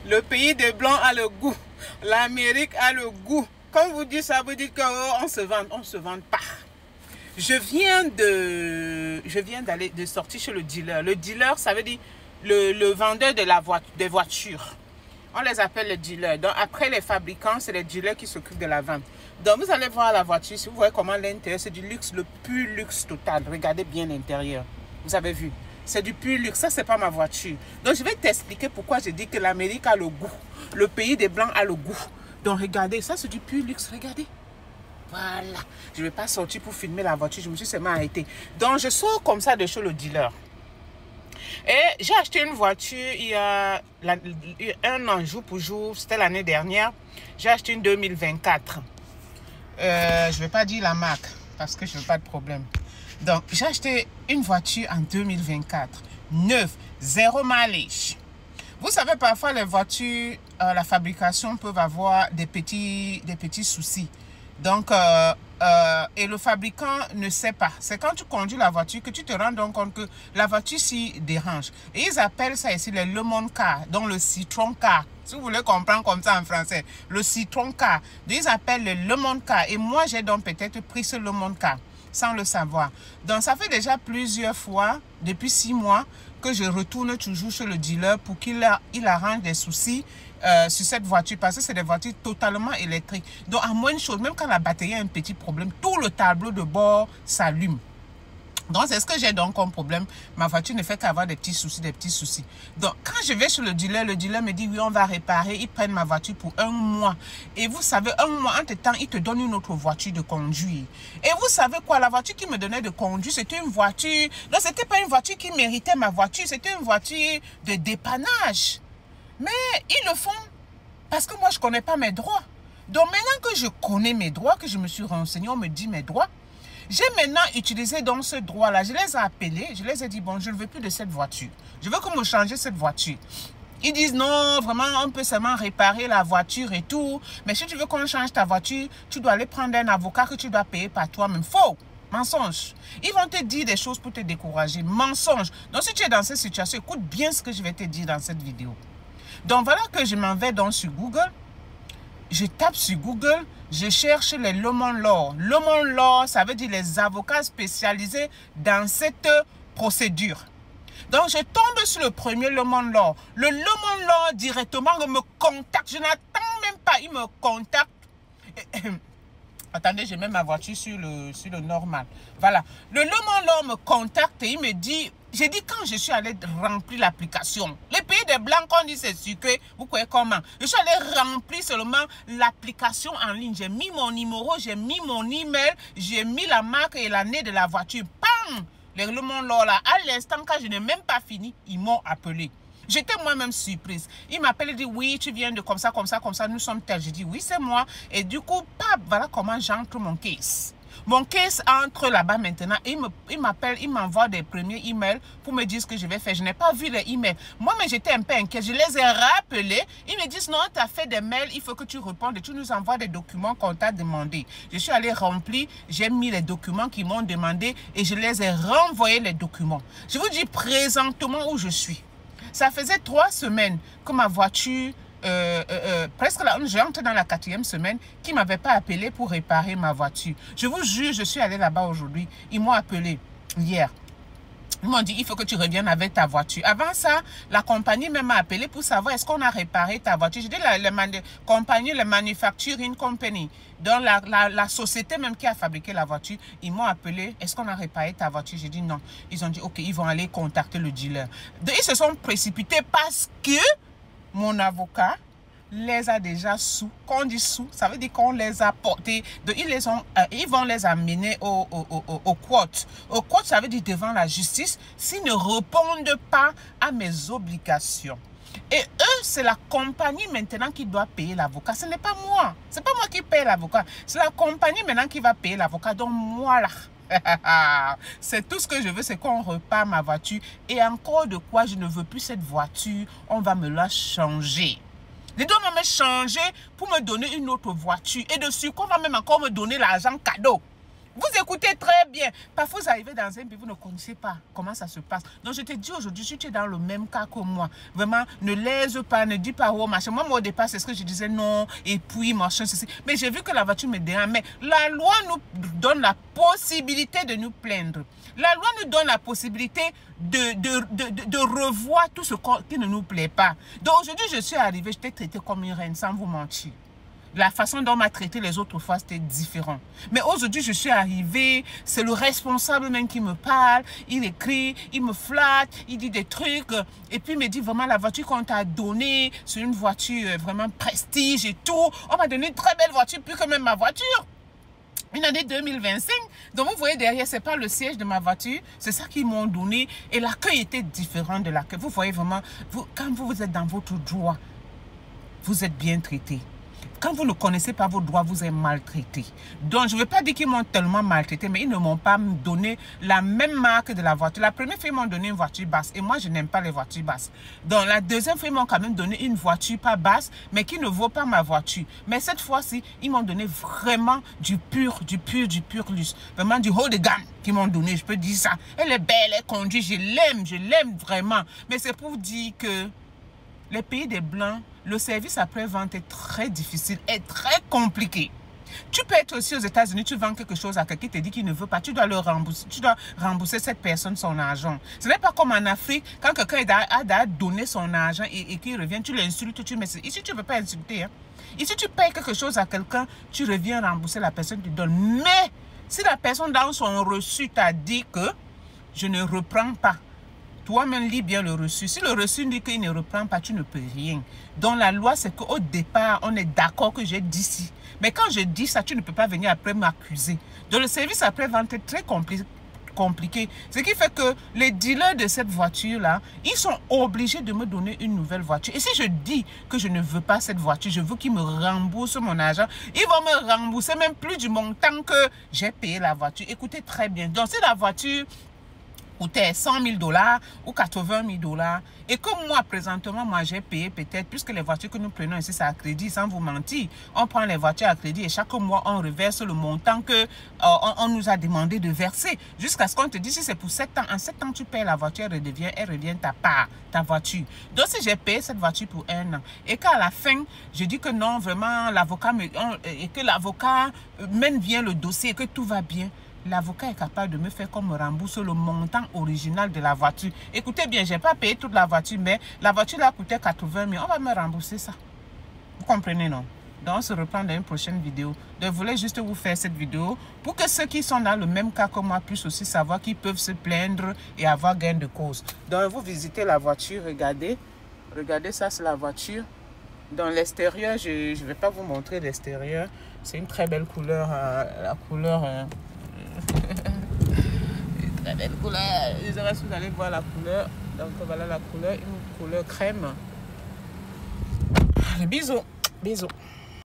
Le pays des Blancs a le goût. L'Amérique a le goût. Quand vous dites ça, vous dites qu'on se vante. On ne se vante pas. Je viens de sortir chez le dealer. Le dealer, ça veut dire le vendeur des voitures. On les appelle les dealers. Donc, après les fabricants, c'est les dealers qui s'occupent de la vente. Donc, vous allez voir la voiture. Si vous voyez comment l'intérieur, c'est du luxe, le pur luxe total. Regardez bien l'intérieur. Vous avez vu? C'est du pur luxe. Ça, c'est pas ma voiture. Donc, je vais t'expliquer pourquoi je dis que l'Amérique a le goût. Le pays des Blancs a le goût. Donc, regardez. Ça, c'est du pur luxe. Regardez. Voilà. Je ne vais pas sortir pour filmer la voiture. Je me suis seulement arrêtée. Donc, je sors comme ça de chez le dealer. Et j'ai acheté une voiture il y a un an, jour pour jour. C'était l'année dernière. J'ai acheté une 2024. Je ne vais pas dire la marque parce que je n'ai pas de problème. Donc, j'ai acheté une voiture en 2024. Neuve, zéro mileage. Vous savez, parfois, les voitures, la fabrication peuvent avoir des petits soucis. Donc, et le fabricant ne sait pas. C'est quand tu conduis la voiture que tu te rends donc compte que la voiture s'y dérange. Et ils appellent ça ici les Le Monde Car, donc le Citron Car. Si vous voulez comprendre comme ça en français, le Citron Car. Donc, ils appellent le Le Monde Car. Et moi, j'ai donc peut-être pris ce Le Monde Car sans le savoir. Donc, ça fait déjà plusieurs fois, depuis 6 mois, que je retourne toujours chez le dealer pour qu'il arrange des soucis sur cette voiture, parce que c'est des voitures totalement électriques. Donc, à moins de chose, même quand la batterie a un petit problème, tout le tableau de bord s'allume. Donc, c'est ce que j'ai donc comme problème. Ma voiture ne fait qu'avoir des petits soucis, Donc, quand je vais chez le dealer me dit, oui, on va réparer. Ils prennent ma voiture pour 1 mois. Et vous savez, 1 mois, entre-temps, ils te donnent une autre voiture de conduire. Et vous savez quoi? La voiture qui me donnait de conduire, c'était une voiture... Non, c'était pas une voiture qui méritait ma voiture. C'était une voiture de dépannage. Mais ils le font parce que moi, je ne connais pas mes droits. Donc, maintenant que je connais mes droits, que je me suis renseigné, on me dit mes droits, j'ai maintenant utilisé dans ce droit-là. Je les ai appelés, je les ai dit, bon, je ne veux plus de cette voiture. Je veux qu'on me change cette voiture. Ils disent, non, vraiment, on peut seulement réparer la voiture et tout. Mais si tu veux qu'on change ta voiture, tu dois aller prendre un avocat que tu dois payer par toi-même. Faux! Mensonge. Ils vont te dire des choses pour te décourager. Mensonge. Donc, si tu es dans cette situation, écoute bien ce que je vais te dire dans cette vidéo. Donc, voilà que je m'en vais donc sur Google. Je tape sur Google, je cherche les Lemon Law. Lemon Law, ça veut dire les avocats spécialisés dans cette procédure. Donc, je tombe sur le premier Lemon Law. Le Lemon Law directement me contacte. Je n'attends même pas, il me contacte. Attendez, j'ai même ma voiture sur le normal. Voilà. Le Lemon Law me contacte et il me dit... J'ai dit quand je suis allée remplir l'application. Les pays des Blancs, quand on dit c'est sucré, vous croyez comment? Je suis allée remplir seulement l'application en ligne. J'ai mis mon numéro, j'ai mis mon email, j'ai mis la marque et l'année de la voiture. Pam! Les Lemon Law là, à l'instant quand je n'ai même pas fini, ils m'ont appelé. J'étais moi-même surprise. Il m'appelle et dit oui, tu viens de comme ça, nous sommes tels. Je dis oui, c'est moi. Et du coup, pap, voilà comment j'entre mon case. Mon case entre là-bas maintenant. Il m'appelle, il m'envoie des premiers emails pour me dire ce que je vais faire. Je n'ai pas vu les emails. Moi, mais j'étais un peu inquiète. Je les ai rappelés. Ils me disent non, tu as fait des mails, il faut que tu répondes et tu nous envoies des documents qu'on t'a demandé. Je suis allée remplir, j'ai mis les documents qu'ils m'ont demandé et je les ai renvoyés les documents. Je vous dis présentement où je suis. Ça faisait 3 semaines que ma voiture, presque là, j'entre dans la 4e semaine, qui ne m'avait pas appelé pour réparer ma voiture. Je vous jure, je suis allée là-bas aujourd'hui. Ils m'ont appelé hier. Ils m'ont dit, il faut que tu reviennes avec ta voiture. Avant ça, la compagnie m'a appelé pour savoir est-ce qu'on a réparé ta voiture. J'ai dit, la compagnie, la manufacturing company, donc la société même qui a fabriqué la voiture, ils m'ont appelé, est-ce qu'on a réparé ta voiture? J'ai dit non. Ils ont dit, ok, ils vont aller contacter le dealer. Donc, ils se sont précipités parce que mon avocat les a déjà sous. Quand on dit sous, ça veut dire qu'on les a portés. Donc, ils vont les amener au court. Au court, ça veut dire devant la justice s'ils ne répondent pas à mes obligations. Et eux, c'est la compagnie maintenant qui doit payer l'avocat. Ce n'est pas moi. Ce n'est pas moi qui paye l'avocat. C'est la compagnie maintenant qui va payer l'avocat. Donc, moi là. C'est tout ce que je veux, c'est qu'on repart ma voiture. Et encore de quoi je ne veux plus cette voiture. On va me la changer. Les deux vont me changer pour me donner une autre voiture. Et dessus, qu'on va même encore me donner l'argent cadeau. Vous écoutez très bien. Parfois, vous arrivez dans un pays, vous ne connaissez pas comment ça se passe. Donc, je te dis aujourd'hui, si tu es dans le même cas que moi, vraiment, ne lèse pas, ne dis pas, oh, machin. Moi, au départ, c'est ce que je disais, non, et puis, machin, ceci. Mais j'ai vu que la voiture me dérange. Mais la loi nous donne la possibilité de nous plaindre. La loi nous donne la possibilité de revoir tout ce qui ne nous plaît pas. Donc, aujourd'hui, je suis arrivée, je t'ai traité comme une reine, sans vous mentir. La façon dont on m'a traité les autres fois, c'était différent. Mais aujourd'hui, je suis arrivée, c'est le responsable même qui me parle, il écrit, il me flatte, il dit des trucs, et puis il me dit vraiment la voiture qu'on t'a donnée, c'est une voiture vraiment prestige et tout. On m'a donné une très belle voiture, plus que même ma voiture. Une année 2025. Donc vous voyez derrière, c'est pas le siège de ma voiture, c'est ça qu'ils m'ont donné. Et l'accueil était différent de l'accueil. Vous voyez vraiment, quand vous êtes dans votre droit, vous êtes bien traité. Quand vous ne connaissez pas vos droits, vous êtes maltraité. Donc, je ne veux pas dire qu'ils m'ont tellement maltraité, mais ils ne m'ont pas donné la même marque de la voiture. La première fois, ils m'ont donné une voiture basse. Et moi, je n'aime pas les voitures basses. Donc, la deuxième fois, ils m'ont quand même donné une voiture pas basse, mais qui ne vaut pas ma voiture. Mais cette fois-ci, ils m'ont donné vraiment du pur luxe. Vraiment du haut de gamme qu'ils m'ont donné. Je peux dire ça. Elle est belle, elle conduit. Je l'aime vraiment. Mais c'est pour dire que les pays des Blancs, le service après-vente est très difficile et très compliqué. Tu peux être aussi aux États-Unis, tu vends quelque chose à quelqu'un qui te dit qu'il ne veut pas, tu dois le rembourser, tu dois rembourser cette personne son argent. Ce n'est pas comme en Afrique, quand quelqu'un a donné son argent et qu'il revient, tu l'insultes, tu le mets. Ici, tu ne veux pas insulter. Hein. Ici, tu payes quelque chose à quelqu'un, tu reviens rembourser la personne, tu donnes. Mais si la personne dans son reçu t'a dit que je ne reprends pas, toi-même lis bien le reçu. Si le reçu dit qu'il ne reprend pas, tu ne peux rien. Donc la loi, c'est qu'au départ, on est d'accord que j'ai dit ci. Mais quand je dis ça, tu ne peux pas venir après m'accuser. Donc le service après-vente est très compliqué. Ce qui fait que les dealers de cette voiture-là, ils sont obligés de me donner une nouvelle voiture. Et si je dis que je ne veux pas cette voiture, je veux qu'ils me remboursent mon argent, ils vont me rembourser même plus du montant que j'ai payé la voiture. Écoutez très bien. Donc si la voiture coûtait 100 000 $ ou 80 000 $ et que moi présentement moi j'ai payé peut-être, puisque les voitures que nous prenons ici c'est à crédit, sans vous mentir, on prend les voitures à crédit et chaque mois on reverse le montant que on nous a demandé de verser, jusqu'à ce qu'on te dise si c'est pour 7 ans, en 7 ans tu payes la voiture, elle revient ta part, ta voiture. Donc si j'ai payé cette voiture pour 1 an et qu'à la fin je dis que non vraiment l'avocat et que l'avocat mène bien le dossier et que tout va bien, l'avocat est capable de me faire comme me rembourse le montant original de la voiture. Écoutez bien, je n'ai pas payé toute la voiture, mais la voiture là coûtait 80 000. On va me rembourser ça. Vous comprenez, non? Donc, on se reprend dans une prochaine vidéo. Donc, je voulais juste vous faire cette vidéo pour que ceux qui sont dans le même cas que moi puissent aussi savoir qu'ils peuvent se plaindre et avoir gain de cause. Donc, vous visitez la voiture, regardez. Regardez, ça, c'est la voiture. Dans l'extérieur, je ne vais pas vous montrer l'extérieur. C'est une très belle couleur. La couleur... très belle couleur. Je sais pas si vous allez voir la couleur. Donc voilà la couleur, une couleur crème. Bisous.